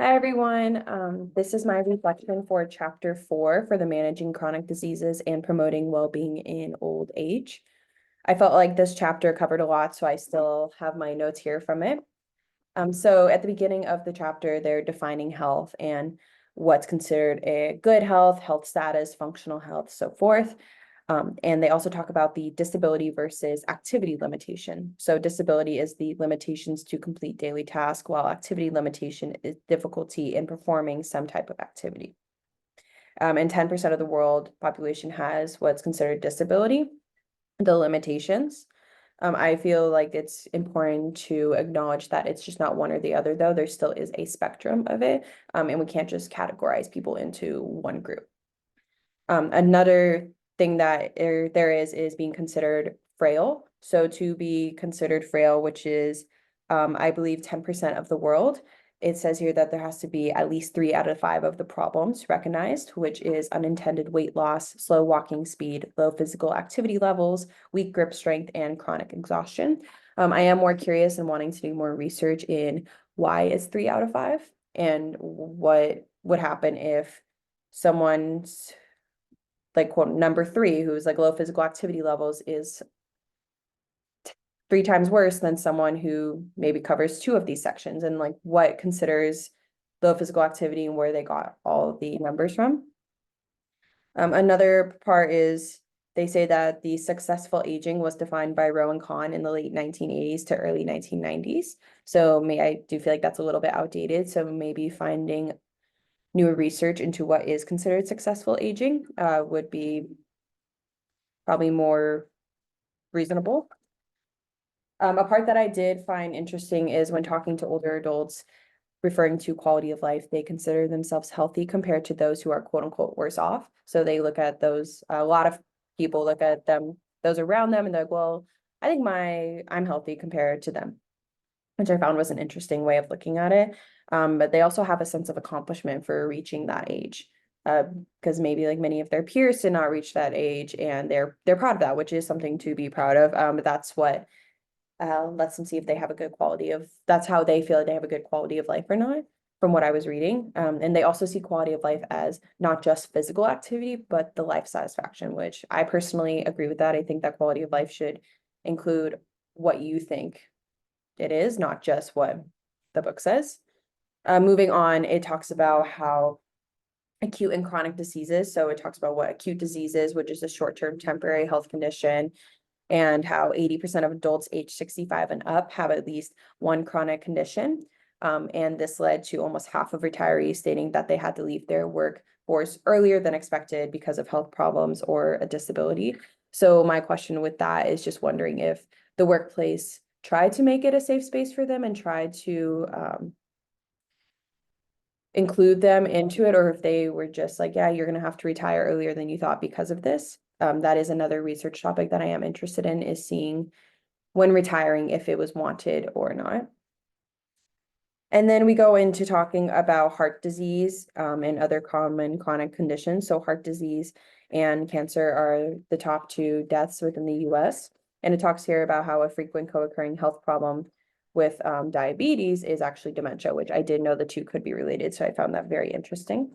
Hi, everyone. This is my reflection for chapter 4 for the managing chronic diseases and promoting well-being in old age. I felt like this chapter covered a lot, so I still have my notes here from it. So at the beginning of the chapter, they're defining health and what's considered a good health, health status, functional health, so forth. And they also talk about the disability versus activity limitation. So disability is the limitations to complete daily tasks, while activity limitation is difficulty in performing some type of activity. And 10% of the world population has what's considered disability, the limitations. I feel like it's important to acknowledge that it's just not one or the other, though. There still is a spectrum of it, and we can't just categorize people into one group. Another thing that there is being considered frail. So to be considered frail, which is, I believe, 10% of the world, it says here that there has to be at least 3 out of 5 of the problems recognized, which is unintended weight loss, slow walking speed, low physical activity levels, weak grip strength, and chronic exhaustion. I am more curious and wanting to do more research in why it's 3 out of 5 and what would happen if someone's like quote number 3, who's like low physical activity levels, is 3 times worse than someone who maybe covers 2 of these sections, and like what considers low physical activity and where they got all the numbers from. Another part is they say that the successful aging was defined by Rowe and Kahn in the late 1980s to early 1990s. So I do feel like that's a little bit outdated. So maybe finding newer research into what is considered successful aging would be probably more reasonable. A part that I did find interesting is when talking to older adults, referring to quality of life, they consider themselves healthy compared to those who are quote unquote worse off. So they look at those, a lot of people look at them, those around them, and they're like, well, I think I'm healthy compared to them, which I found was an interesting way of looking at it. But they also have a sense of accomplishment for reaching that age. Because maybe like many of their peers did not reach that age, and they're proud of that, which is something to be proud of. But that's what lets them see if they have a good quality of, that's how they feel like they have a good quality of life or not, from what I was reading. And they also see quality of life as not just physical activity, but the life satisfaction, which I personally agree with that. I think that quality of life should include what you think it is, not just what the book says. Moving on, it talks about how acute and chronic diseases. So it talks about what acute disease is, which is a short-term temporary health condition, and how 80% of adults age 65 and up have at least one chronic condition. And this led to almost half of retirees stating that they had to leave their workforce earlier than expected because of health problems or a disability. So my question with that is just wondering if the workplace tried to make it a safe space for them and tried to include them into it, or if they were just like, yeah, you're going to have to retire earlier than you thought because of this. That is another research topic that I am interested in, is seeing when retiring if it was wanted or not. And then we go into talking about heart disease and other common chronic conditions. So heart disease and cancer are the top 2 deaths within the US. And it talks here about how a frequent co-occurring health problem with diabetes is actually dementia, which I did know the 2 could be related. So I found that very interesting.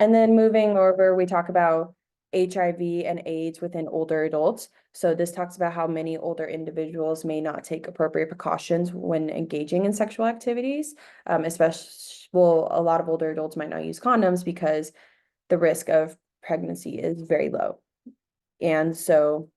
And then moving over, we talk about HIV and AIDS within older adults. So this talks about how many older individuals may not take appropriate precautions when engaging in sexual activities, especially, well, a lot of older adults might not use condoms because the risk of pregnancy is very low. And so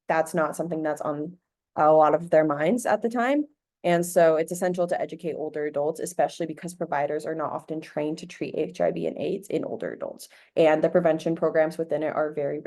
that's not something that's on a lot of their minds at the time. And so it's essential to educate older adults, especially because providers are not often trained to treat HIV and AIDS in older adults. And the prevention programs within it are very,